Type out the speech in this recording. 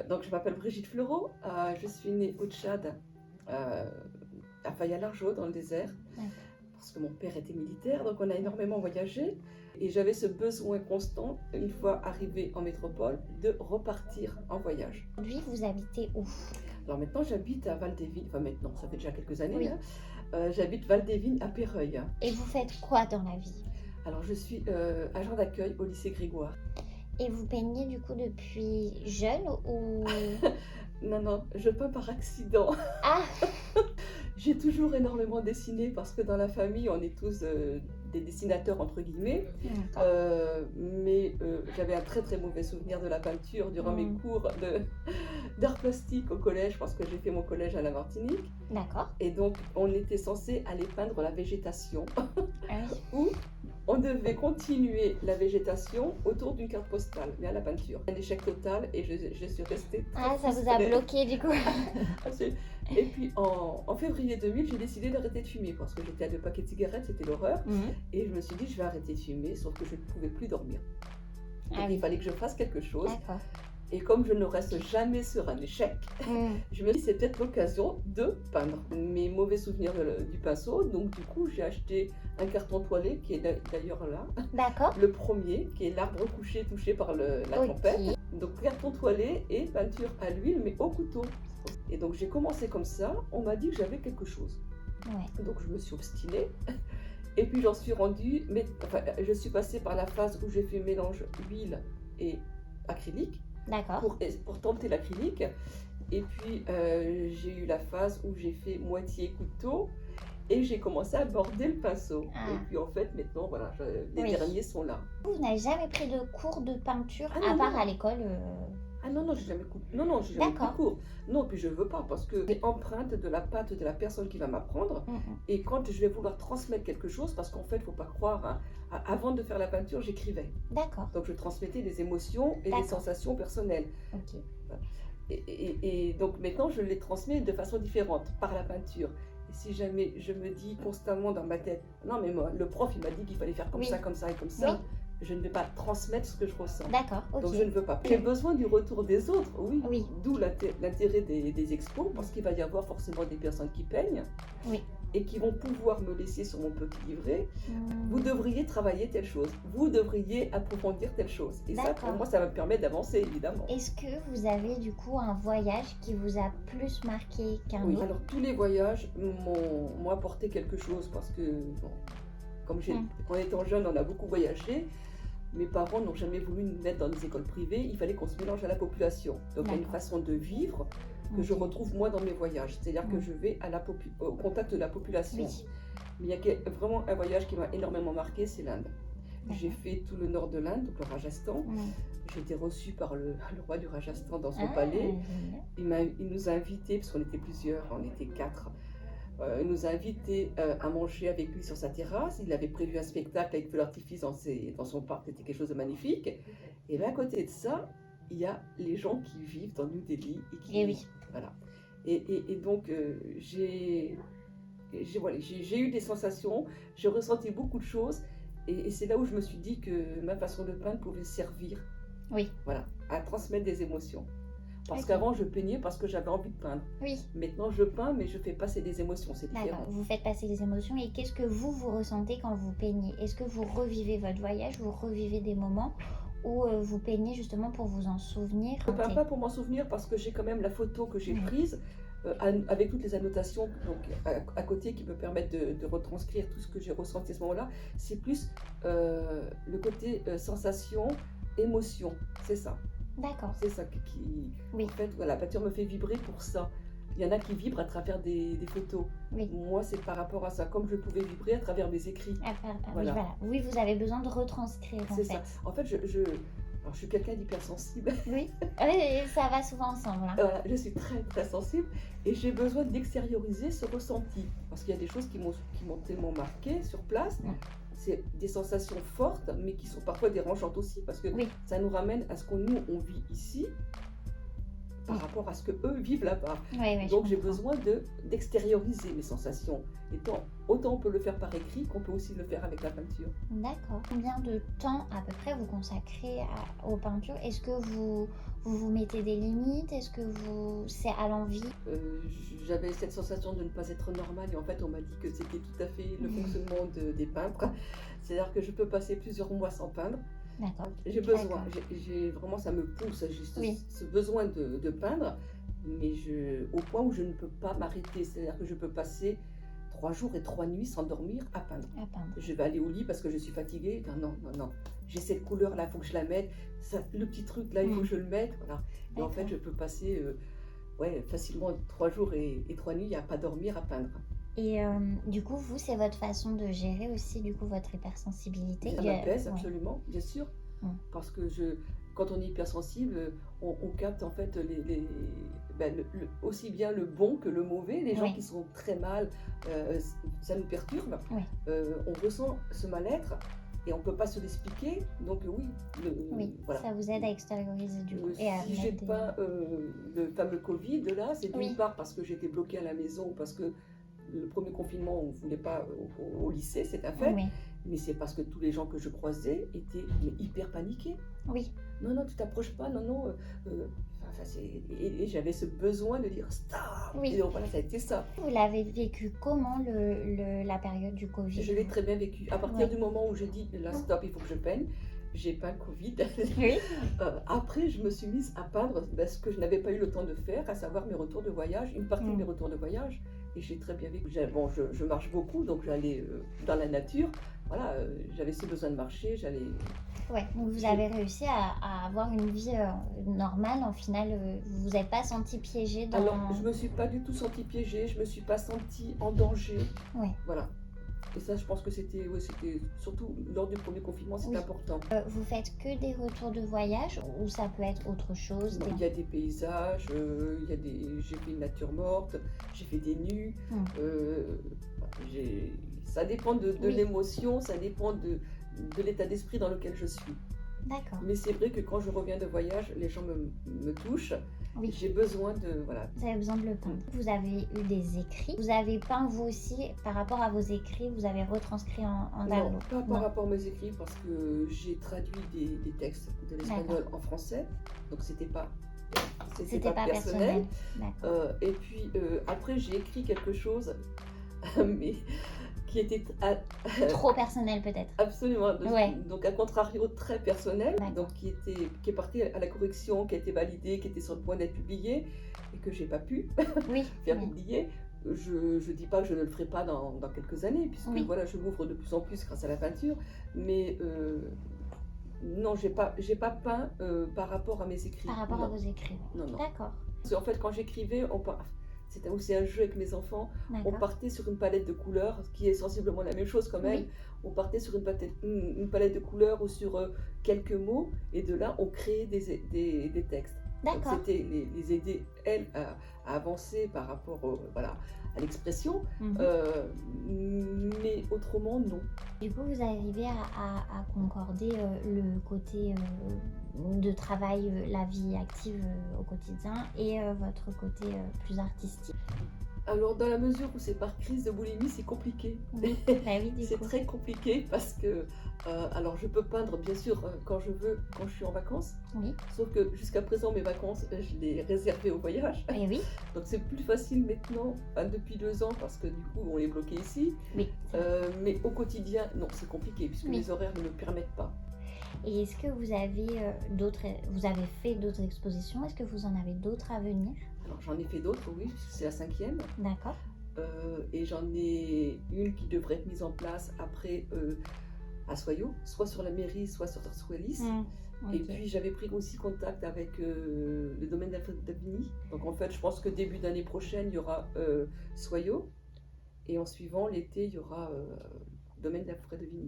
Donc je m'appelle Brigitte Fleureau, je suis née au Tchad, à Faya-Largeau, dans le désert, parce que mon père était militaire, donc on a énormément voyagé. Et j'avais ce besoin constant, une fois arrivée en métropole, de repartir en voyage. Aujourd'hui, vous habitez où? Alors maintenant, j'habite à Val-des-Vignes, enfin maintenant, ça fait déjà quelques années, Oui. J'habite Val-des-Vignes à Péreuil. Et vous faites quoi dans la vie? Alors je suis agent d'accueil au lycée Grégoire. Et vous peignez du coup depuis jeune ou... Non, je peins par accident. Ah! J'ai toujours énormément dessiné parce que dans la famille, on est tous des dessinateurs entre guillemets. Mais j'avais un très très mauvais souvenir de la peinture durant mes cours d'art plastique au collège parce que j'ai fait mon collège à la Martinique. D'accord. Et donc on était censé aller peindre la végétation où on devait continuer la végétation autour d'une carte postale, mais à la peinture. Un échec total et je suis restée. Ah, ça vous a bloqué du coup. Et puis en février 2000, j'ai décidé d'arrêter de fumer parce que j'étais à 2 paquets de cigarettes, c'était l'horreur. Et je me suis dit, je vais arrêter de fumer, sauf que je ne pouvais plus dormir. Donc il fallait que je fasse quelque chose. D'accord. Et comme je ne reste jamais sur un échec, je me dis c'est peut-être l'occasion de peindre mes mauvais souvenirs du pinceau. Donc du coup, j'ai acheté un carton toilé qui est d'ailleurs là. D'accord. Le premier, qui est l'arbre couché touché par la tempête. Donc carton toilé et peinture à l'huile, mais au couteau. Et donc j'ai commencé comme ça. On m'a dit que j'avais quelque chose. Ouais. Donc je me suis obstinée. Et puis j'en suis rendue, je suis passée par la phase où j'ai fait mélange huile et acrylique. D'accord. Pour tenter l'acrylique. Et puis j'ai eu la phase où j'ai fait moitié couteau et j'ai commencé à border le pinceau. Et puis en fait maintenant voilà, les derniers sont là. Vous n'avez jamais pris de cours de peinture à part à l'école Ah non, j'ai jamais coupé. Non, j'ai jamais pris de cours. Non, puis je veux pas parce que c'est empreinte de la patte de la personne qui va m'apprendre. Et quand je vais vouloir transmettre quelque chose, parce qu'en fait, il ne faut pas croire, hein, avant de faire la peinture, j'écrivais. D'accord. Donc je transmettais des émotions et des sensations personnelles. Ok. Et donc maintenant, je les transmets de façon différente par la peinture. Et si jamais je me dis constamment dans ma tête, non mais moi, le prof il m'a dit qu'il fallait faire comme ça, comme ça et comme ça, je ne vais pas transmettre ce que je ressens. D'accord, ok. Donc je ne veux pas. J'ai besoin du retour des autres, oui. D'où l'intérêt des expos, parce qu'il va y avoir forcément des personnes qui peignent et qui vont pouvoir me laisser sur mon petit livret. Vous devriez travailler telle chose, vous devriez approfondir telle chose. Et ça, pour moi, ça va me permettre d'avancer, évidemment. Est-ce que vous avez du coup un voyage qui vous a plus marqué qu'un autre? Alors tous les voyages m'ont apporté quelque chose, parce que, bon, comme en étant jeune, on a beaucoup voyagé. Mes parents n'ont jamais voulu nous mettre dans des écoles privées, il fallait qu'on se mélange à la population. Donc il y a une façon de vivre que je retrouve moi dans mes voyages, c'est-à-dire que je vais au contact de la population. Mais il y a vraiment un voyage qui m'a énormément marqué, c'est l'Inde. J'ai fait tout le nord de l'Inde, donc le Rajasthan. J'ai été reçue par le roi du Rajasthan dans son palais. Il nous a invités, parce qu'on était plusieurs, on était 4. Il nous a invités à manger avec lui sur sa terrasse. Il avait prévu un spectacle avec feu d'artifice dans son parc, c'était quelque chose de magnifique. Et bien à côté de ça, il y a les gens qui vivent dans New Delhi. Voilà. Et donc j'ai eu des sensations, j'ai ressenti beaucoup de choses. Et c'est là où je me suis dit que ma façon de peindre pouvait servir à transmettre des émotions. Parce qu'avant, je peignais parce que j'avais envie de peindre. Maintenant, je peins, mais je fais passer des émotions, c'est différent. Vous faites passer des émotions. Et qu'est-ce que vous ressentez quand vous peignez? Est-ce que vous revivez votre voyage, vous revivez des moments ou vous peignez justement pour vous en souvenir? Je ne peins pas pour m'en souvenir parce que j'ai quand même la photo que j'ai prise avec toutes les annotations donc, à côté qui me permettent de retranscrire tout ce que j'ai ressenti à ce moment-là. C'est plus le côté sensation, émotion, c'est ça. D'accord. C'est ça qui en fait, la peinture me fait vibrer pour ça. Il y en a qui vibrent à travers des photos. Moi, c'est par rapport à ça, comme je pouvais vibrer à travers mes écrits. Oui, vous avez besoin de retranscrire. C'est ça. En fait, je suis quelqu'un d'hypersensible. Ça va souvent ensemble. Je suis très très sensible et j'ai besoin d'extérioriser ce ressenti. Parce qu'il y a des choses qui m'ont tellement marqué sur place. C'est des sensations fortes, mais qui sont parfois dérangeantes aussi, parce que ça nous ramène à ce que nous, on vit ici, par rapport à ce que eux vivent là-bas. Oui, Donc j'ai besoin d'extérioriser mes sensations. Et autant on peut le faire par écrit qu'on peut aussi le faire avec la peinture. D'accord. Combien de temps à peu près vous consacrez aux peintures? Est-ce que vous mettez des limites? Est-ce que c'est à l'envie? J'avais cette sensation de ne pas être normale et en fait on m'a dit que c'était tout à fait le fonctionnement des peintres. C'est-à-dire que je peux passer plusieurs mois sans peindre. D'accord. J'ai besoin, vraiment ça me pousse, j'ai ce besoin de peindre, mais au point où je ne peux pas m'arrêter. C'est-à-dire que je peux passer 3 jours et 3 nuits sans dormir à peindre. Je vais aller au lit parce que je suis fatiguée. Non. J'ai cette couleur là, il faut que je la mette. Le petit truc là, il faut que je le mette. Voilà. Et en fait, je peux passer facilement 3 jours et 3 nuits à pas dormir à peindre. Et du coup, vous, c'est votre façon de gérer aussi du coup votre hypersensibilité? Ça m'apaise absolument, bien sûr. Parce que quand on est hypersensible, on capte en fait aussi bien le bon que le mauvais. Les gens qui sont très mal, ça nous perturbe. On ressent ce mal-être et on ne peut pas se l'expliquer. Donc voilà. Ça vous aide à extérioriser du coup. Si j'ai pas le fameux Covid là, c'est d'une part parce que j'étais bloquée à la maison, parce que le premier confinement, on ne voulait pas au lycée, c'est un fait. Mais c'est parce que tous les gens que je croisais étaient hyper paniqués. Non, tu t'approches pas, non. Et j'avais ce besoin de dire stop. Et donc voilà, ça a été ça. Vous l'avez vécu comment la période du Covid? Je l'ai très bien vécu. À partir du moment où j'ai dit là stop, il faut que je peigne, j'ai peint le Covid. Après, je me suis mise à peindre ce que je n'avais pas eu le temps de faire, à savoir mes retours de voyage, une partie de mes retours de voyage. Et j'ai très bien vécu. Je marche beaucoup, donc j'allais dans la nature. Voilà, j'avais ce besoin de marcher, j'allais... Donc vous avez réussi à avoir une vie normale, en final, vous vous êtes pas senti piégée dans... Alors, je me suis pas du tout sentie piégée, je me suis pas sentie en danger. Voilà. Et ça, je pense que c'était surtout lors du premier confinement, c'est important. Vous faites que des retours de voyage ou ça peut être autre chose? Il y a des paysages, j'ai fait une nature morte, j'ai fait des nus. Ça dépend de l'émotion, ça dépend de l'état d'esprit dans lequel je suis. D'accord. Mais c'est vrai que quand je reviens de voyage, les gens me touchent. J'ai besoin de... Voilà. Vous avez besoin de le peindre. Vous avez eu des écrits. Vous avez peint vous aussi, par rapport à vos écrits, vous avez retranscrit en tableau? Non, pas par rapport à mes écrits, parce que j'ai traduit des textes de l'espagnol en français. Donc c'était pas personnel. Et puis après, j'ai écrit quelque chose, mais... qui était trop personnel peut-être. Absolument. Donc à contrario très personnel, donc qui est parti à la correction, qui a été validé, qui était sur le point d'être publié et que j'ai pas pu faire publier. Je dis pas que je ne le ferai pas dans quelques années, puisque voilà, je m'ouvre de plus en plus grâce à la peinture, mais non, j'ai pas peint par rapport à mes écrits. Par rapport à vos écrits. Non. D'accord. Parce qu'en fait, quand j'écrivais, c'était aussi un jeu avec mes enfants. On partait sur une palette de couleurs, qui est sensiblement la même chose quand même. On partait sur une palette de couleurs ou sur quelques mots, et de là, on créait des textes. D'accord. C'était les aider, elles, à avancer par rapport à l'expression, mais autrement, non. Du coup, vous arrivez à concorder le côté de travail, la vie active au quotidien et votre côté plus artistique? Alors, dans la mesure où c'est par crise de boulimie, c'est compliqué. C'est très compliqué parce que, alors je peux peindre bien sûr quand je veux, quand je suis en vacances. Sauf que jusqu'à présent, mes vacances, je les réservais au voyage. Donc c'est plus facile maintenant, depuis 2 ans, parce que du coup, on est bloqué ici. Mais au quotidien, non, c'est compliqué puisque les horaires ne me permettent pas. Et est-ce que vous avez fait d'autres expositions? Est-ce que vous en avez d'autres à venir? Alors j'en ai fait d'autres, oui, puisque c'est la 5e. D'accord. Et j'en ai une qui devrait être mise en place après à Soyaux, soit sur la mairie, soit sur Soyelis. Et puis j'avais pris aussi contact avec le domaine d'Avigny. Donc en fait, je pense que début d'année prochaine, il y aura Soyaux. Et en suivant, l'été, il y aura domaine de la forêt de Vigny.